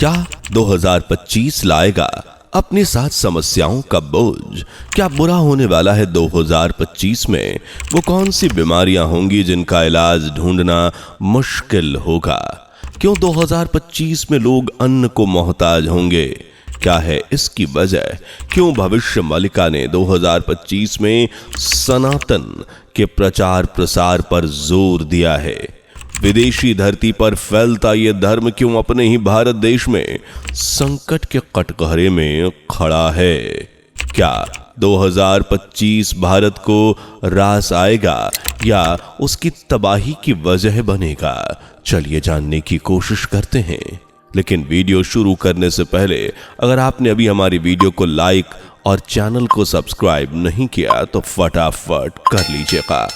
क्या 2025 लाएगा अपने साथ समस्याओं का बोझ? क्या बुरा होने वाला है 2025 में? वो कौन सी बीमारियां होंगी जिनका इलाज ढूंढना मुश्किल होगा? क्यों 2025 में लोग अन्न को मोहताज होंगे? क्या है इसकी वजह? क्यों भविष्य मलिका ने 2025 में सनातन के प्रचार प्रसार पर जोर दिया है? विदेशी धरती पर फैलता ये धर्म क्यों अपने ही भारत देश में संकट के कटघरे में खड़ा है? क्या 2025 भारत को रास आएगा या उसकी तबाही की वजह बनेगा? चलिए जानने की कोशिश करते हैं। लेकिन वीडियो शुरू करने से पहले अगर आपने अभी हमारी वीडियो को लाइक और चैनल को सब्सक्राइब नहीं किया तो फटाफट कर लीजिएगा।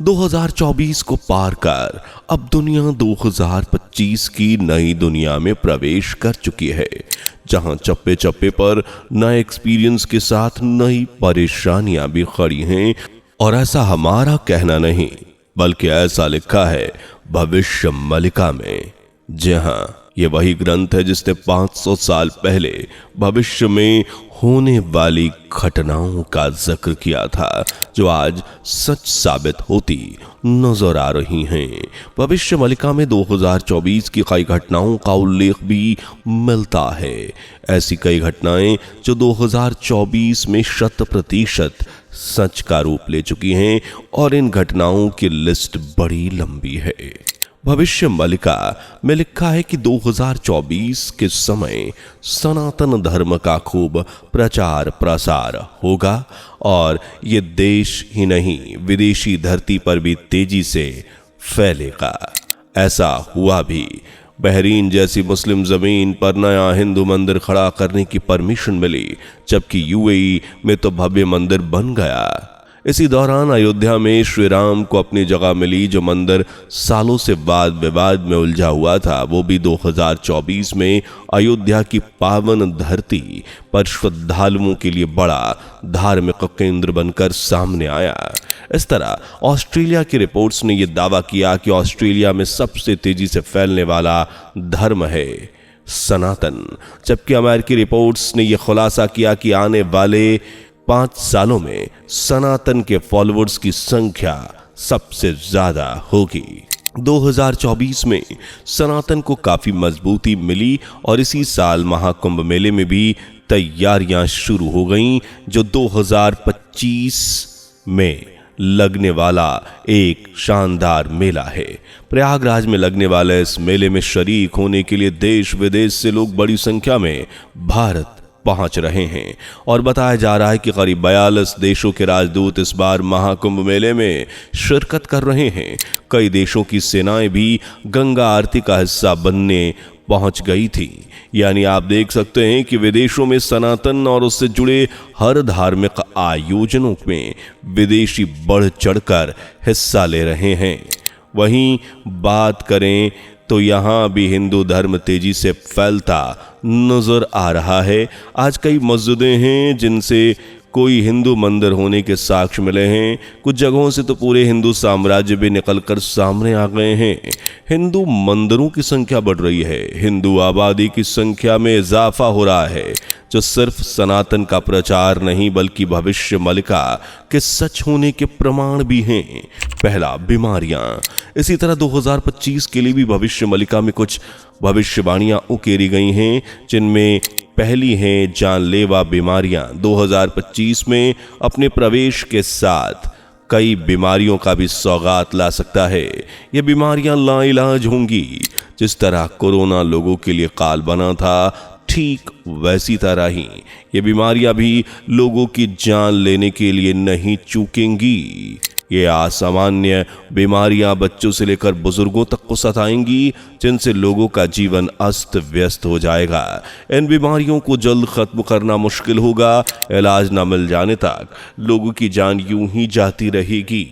2024 को पार कर अब दुनिया 2025 की नई दुनिया में प्रवेश कर चुकी है, जहां चप्पे चप्पे पर नए एक्सपीरियंस के साथ नई परेशानियां भी खड़ी हैं। और ऐसा हमारा कहना नहीं बल्कि ऐसा लिखा है भविष्य मलिका में। जी हां, ये वही ग्रंथ है जिसने 500 साल पहले भविष्य में होने वाली घटनाओं का जिक्र किया था, जो आज सच साबित होती नजर आ रही हैं। भविष्य मलिका में 2024 की कई घटनाओं का उल्लेख भी मिलता है। ऐसी कई घटनाएं जो 2024 में 100% सच का रूप ले चुकी हैं और इन घटनाओं की लिस्ट बड़ी लंबी है। भविष्य मलिका में लिखा है कि 2024 के समय सनातन धर्म का खूब प्रचार प्रसार होगा और ये देश ही नहीं विदेशी धरती पर भी तेजी से फैलेगा। ऐसा हुआ भी। बहरीन जैसी मुस्लिम जमीन पर नया हिंदू मंदिर खड़ा करने की परमिशन मिली, जबकि यूएई में तो भव्य मंदिर बन गया। इसी दौरान अयोध्या में श्री राम को अपनी जगह मिली, जो मंदिर सालों से वाद विवाद में उलझा हुआ था, वो भी 2024 में अयोध्या की पावन धरती पर श्रद्धालुओं के लिए बड़ा धार्मिक केंद्र बनकर सामने आया। इस तरह ऑस्ट्रेलिया की रिपोर्ट्स ने यह दावा किया कि ऑस्ट्रेलिया में सबसे तेजी से फैलने वाला धर्म है सनातन, जबकि अमेरिकी रिपोर्ट्स ने यह खुलासा किया कि आने वाले 5 सालों में सनातन के फॉलोअर्स की संख्या सबसे ज्यादा होगी। 2024 में सनातन को काफी मजबूती मिली और इसी साल महाकुंभ मेले में भी तैयारियां शुरू हो गईं, जो 2025 में लगने वाला एक शानदार मेला है। प्रयागराज में लगने वाले इस मेले में शरीक होने के लिए देश विदेश से लोग बड़ी संख्या में भारत पहुंच रहे हैं और बताया जा रहा है कि करीब 42 देशों के राजदूत इस बार महाकुंभ मेले में शिरकत कर रहे हैं। कई देशों की सेनाएं भी गंगा आरती का हिस्सा बनने पहुंच गई थी। यानी आप देख सकते हैं कि विदेशों में सनातन और उससे जुड़े हर धार्मिक आयोजनों में विदेशी बढ़ चढ़कर हिस्सा ले रहे हैं। वहीं बात करें तो यहाँ भी हिंदू धर्म तेजी से फैलता नजर आ रहा है। आज कई मस्जिदें हैं जिनसे कोई हिंदू मंदिर होने के साक्ष्य मिले हैं। कुछ जगहों से तो पूरे हिंदू साम्राज्य भी निकलकर सामने आ गए हैं। हिंदू मंदिरों की संख्या बढ़ रही है, हिंदू आबादी की संख्या में इजाफा हो रहा है, जो सिर्फ सनातन का प्रचार नहीं बल्कि भविष्य मलिका के सच होने के प्रमाण भी हैं। पहला, बीमारियां। इसी तरह 2025 के लिए भी भविष्य मलिका में कुछ भविष्यवाणियां उकेरी गई हैं, जिनमें पहली हैं जानलेवा बीमारियां। 2025 में अपने प्रवेश के साथ कई बीमारियों का भी सौगात ला सकता है। ये बीमारियां लाइलाज होंगी। जिस तरह कोरोना लोगों के लिए काल बना था, ठीक वैसी तरह ही ये बीमारियां भी लोगों की जान लेने के लिए नहीं चूकेंगी। ये असामान्य बीमारियां बच्चों से लेकर बुजुर्गों तक को सताएंगी, जिनसे लोगों का जीवन अस्त व्यस्त हो जाएगा। इन बीमारियों को जल्द खत्म करना मुश्किल होगा। इलाज न मिल जाने तक लोगों की जान यूं ही जाती रहेगी।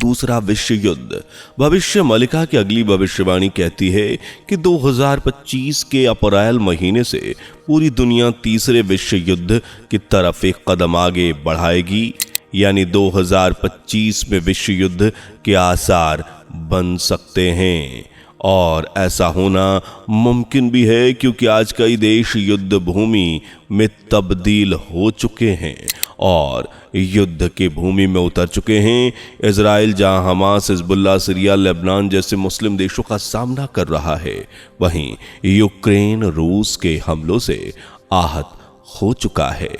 दूसरा, विश्व युद्ध। भविष्य मलिका की अगली भविष्यवाणी कहती है कि 2025 के अप्रैल महीने से पूरी दुनिया तीसरे विश्व युद्ध की तरफ एक कदम आगे बढ़ाएगी। यानी 2025 में विश्व युद्ध के आसार बन सकते हैं। और ऐसा होना मुमकिन भी है क्योंकि आज कई देश युद्ध भूमि में तब्दील हो चुके हैं और युद्ध की भूमि में उतर चुके हैं। इजराइल जहां हमास, हिजबुल्लाह, सीरिया, लेबनान जैसे मुस्लिम देशों का सामना कर रहा है, वहीं यूक्रेन रूस के हमलों से आहत हो चुका है।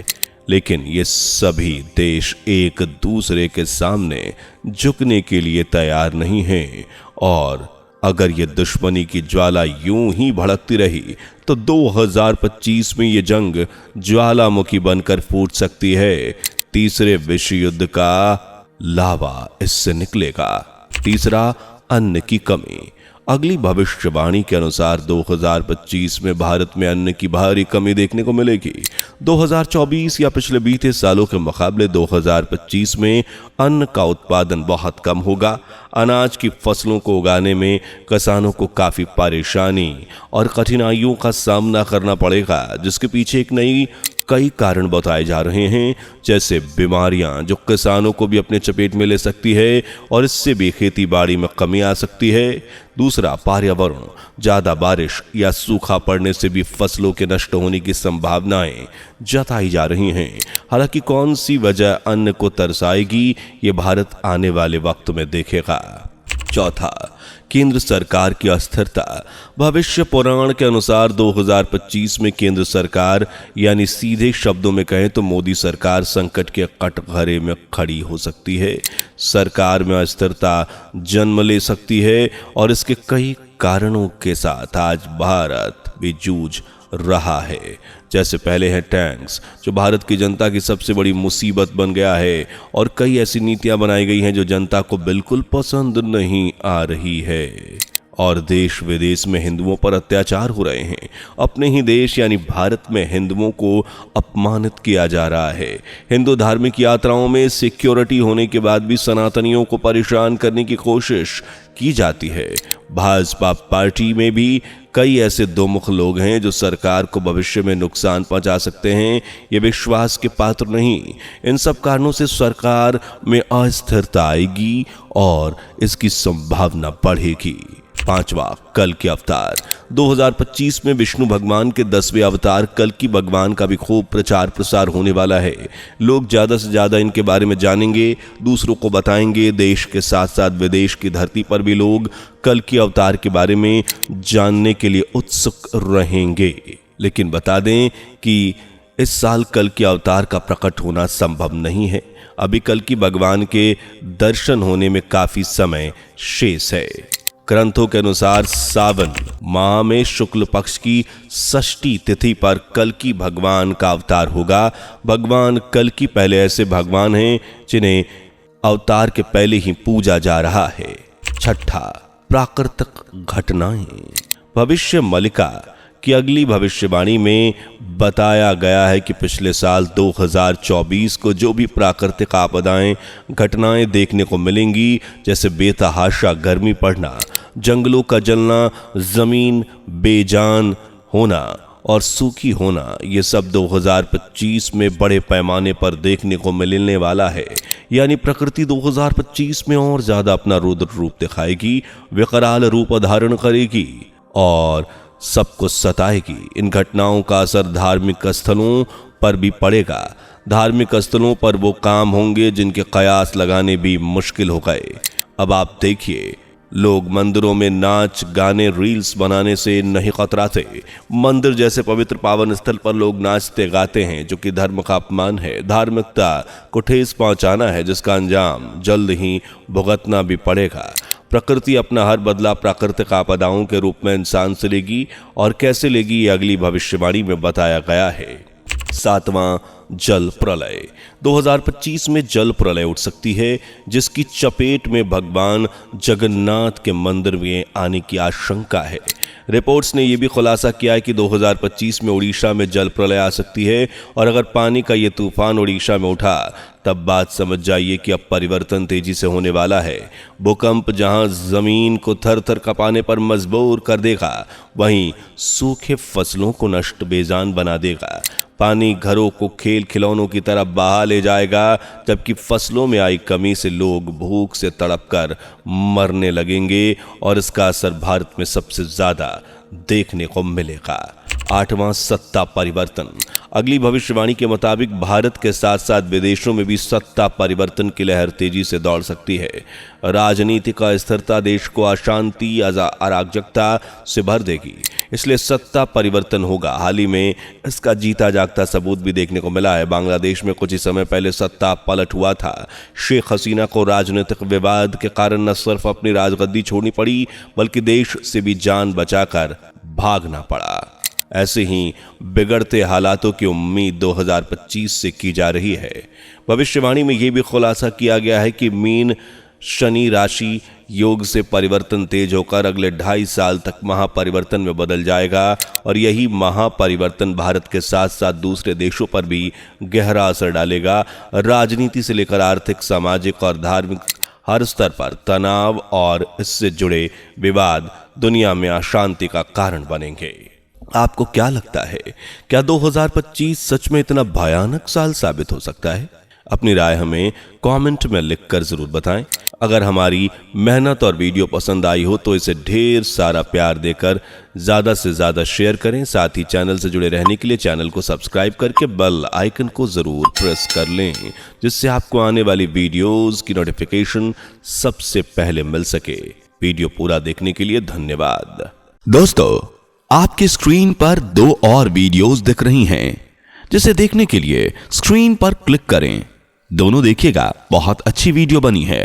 लेकिन ये सभी देश एक दूसरे के सामने झुकने के लिए तैयार नहीं हैं और अगर ये दुश्मनी की ज्वाला यूं ही भड़कती रही तो 2025 में ये जंग ज्वालामुखी बनकर फूट सकती है। तीसरे विश्व युद्ध का लावा इससे निकलेगा। तीसरा, अन्न की कमी। अगली भविष्यवाणी के अनुसार 2025 में भारत में अन्न की भारी कमी देखने को मिलेगी। 2024 या पिछले बीते सालों के मुकाबले 2025 में अन्न का उत्पादन बहुत कम होगा। अनाज की फसलों को उगाने में किसानों को काफी परेशानी और कठिनाइयों का सामना करना पड़ेगा, जिसके पीछे कई कारण बताए जा रहे हैं, जैसे बीमारियां जो किसानों को भी अपने चपेट में ले सकती है और इससे भी खेती बाड़ी में कमी आ सकती है। दूसरा, पर्यावरण। ज्यादा बारिश या सूखा पड़ने से भी फसलों के नष्ट होने की संभावनाएं जताई जा रही हैं। हालांकि कौन सी वजह अन्न को तरसाएगी, ये भारत आने वाले वक्त में देखेगा। चौथा, केंद्र सरकार की अस्थिरता। भविष्य पुराण के अनुसार 2025 में केंद्र सरकार, यानी सीधे शब्दों में कहें तो मोदी सरकार, संकट के कटघरे में खड़ी हो सकती है। सरकार में अस्थिरता जन्म ले सकती है और इसके कई कारणों के साथ आज भारत भी जूझ रहा है। जैसे पहले है टैक्स, जो भारत की जनता की सबसे बड़ी मुसीबत बन गया है और कई ऐसी नीतियां बनाई गई हैं जो जनता को बिल्कुल पसंद नहीं आ रही है और देश विदेश में हिंदुओं पर अत्याचार हो रहे हैं। अपने ही देश यानी भारत में हिंदुओं को अपमानित किया जा रहा है। हिंदू धार्मिक यात्राओं में सिक्योरिटी होने के बाद भी सनातनियों को परेशान करने की कोशिश की जाती है। भाजपा पार्टी में भी कई ऐसे दोमुख लोग हैं जो सरकार को भविष्य में नुकसान पहुंचा सकते हैं। ये विश्वास के पात्र नहीं। इन सब कारणों से सरकार में अस्थिरता आएगी और इसकी संभावना बढ़ेगी। पांचवा, कल के अवतार। 2025 में विष्णु भगवान के 10वें अवतार कल की भगवान का भी खूब प्रचार प्रसार होने वाला है। लोग ज्यादा से ज्यादा इनके बारे में जानेंगे, दूसरों को बताएंगे। देश के साथ साथ विदेश की धरती पर भी लोग कल की अवतार के बारे में जानने के लिए उत्सुक रहेंगे। लेकिन बता दें कि इस साल कल के अवतार का प्रकट होना संभव नहीं है। अभी कल की भगवान के दर्शन होने में काफी समय शेष है। ग्रंथों के अनुसार सावन माह में शुक्ल पक्ष की षष्ठी तिथि पर कल की भगवान का अवतार होगा। भगवान कल की पहले ऐसे भगवान हैं जिन्हें अवतार के पहले ही पूजा जा रहा है। छठा, प्राकृतिक घटनाएं। भविष्य मलिका की अगली भविष्यवाणी में बताया गया है कि पिछले साल 2024 को जो भी प्राकृतिक आपदाएं, घटनाएं देखने को मिलेंगी, जैसे बेतहाशा गर्मी पड़ना, जंगलों का जलना, जमीन बेजान होना और सूखी होना, ये सब 2025 में बड़े पैमाने पर देखने को मिलने वाला है। यानी प्रकृति 2025 में और ज्यादा अपना रुद्र रूप दिखाएगी, विकराल रूप धारण करेगी और सबको सताएगी। इन घटनाओं का असर धार्मिक स्थलों पर भी पड़ेगा। धार्मिक स्थलों पर वो काम होंगे जिनके कयास लगाने भी मुश्किल हो गए। अब आप देखिए, लोग मंदिरों में नाच गाने रील्स बनाने से नहीं कतराते। मंदिर जैसे पवित्र पावन स्थल पर लोग नाचते गाते हैं, जो कि धर्म का अपमान है। धार्मिकता को ठेस पहुंचाना है, जिसका अंजाम जल्द ही भुगतना भी पड़ेगा। प्रकृति अपना हर बदला प्राकृतिक आपदाओं के रूप में इंसान से लेगी और कैसे लेगी, ये अगली भविष्यवाणी में बताया गया है। सातवां, जल प्रलय। 2025 में जल प्रलय उठ सकती है, जिसकी चपेट में भगवान जगन्नाथ के मंदिर में आने की आशंका है। रिपोर्ट्स ने यह भी खुलासा किया है कि 2025 में उड़ीसा में जल प्रलय आ सकती है और अगर पानी का यह तूफान उड़ीसा में उठा तब बात समझ जाइए कि अब परिवर्तन तेजी से होने वाला है। भूकंप जहां जमीन को थर थर कपाने पर मजबूर कर देगा, वहीं सूखे फसलों को नष्ट बेजान बना देगा। पानी घरों को खेल खिलौनों की तरह बहा ले जाएगा, जबकि फसलों में आई कमी से लोग भूख से तड़पकर मरने लगेंगे और इसका असर भारत में सबसे ज्यादा देखने को मिलेगा। 8वां सत्ता परिवर्तन। अगली भविष्यवाणी के मुताबिक भारत के साथ साथ विदेशों में भी सत्ता परिवर्तन की लहर तेजी से दौड़ सकती है। राजनीतिक अस्थिरता देश को अशांति अराजकता से भर देगी, इसलिए सत्ता परिवर्तन होगा। हाल ही में इसका जीता जागता सबूत भी देखने को मिला है। बांग्लादेश में कुछ ही समय पहले सत्ता पलट हुआ था। शेख हसीना को राजनीतिक विवाद के कारण न सिर्फ अपनी राजगद्दी छोड़नी पड़ी, बल्कि देश से भी जान बचाकर भागना पड़ा। ऐसे ही बिगड़ते हालातों की उम्मीद 2025 से की जा रही है। भविष्यवाणी में यह भी खुलासा किया गया है कि मीन शनि राशि योग से परिवर्तन तेज होकर अगले 2.5 साल तक महापरिवर्तन में बदल जाएगा और यही महापरिवर्तन भारत के साथ साथ दूसरे देशों पर भी गहरा असर डालेगा। राजनीति से लेकर आर्थिक, सामाजिक और धार्मिक हर स्तर पर तनाव और इससे जुड़े विवाद दुनिया में अशांति का कारण बनेंगे। आपको क्या लगता है, क्या 2025 सच में इतना भयानक साल साबित हो सकता है? अपनी राय हमें कमेंट में लिखकर जरूर बताएं। अगर हमारी मेहनत और वीडियो पसंद आई हो तो इसे ढेर सारा प्यार देकर ज्यादा से ज्यादा शेयर करें। साथ ही चैनल से जुड़े रहने के लिए चैनल को सब्सक्राइब करके बेल आइकन को जरूर प्रेस कर लें, जिससे आपको आने वाली वीडियोस की नोटिफिकेशन सबसे पहले मिल सके। वीडियो पूरा देखने के लिए धन्यवाद। दोस्तों, आपकी स्क्रीन पर 2 और वीडियोस दिख रही हैं, जिसे देखने के लिए स्क्रीन पर क्लिक करें। दोनों देखिएगा, बहुत अच्छी वीडियो बनी है।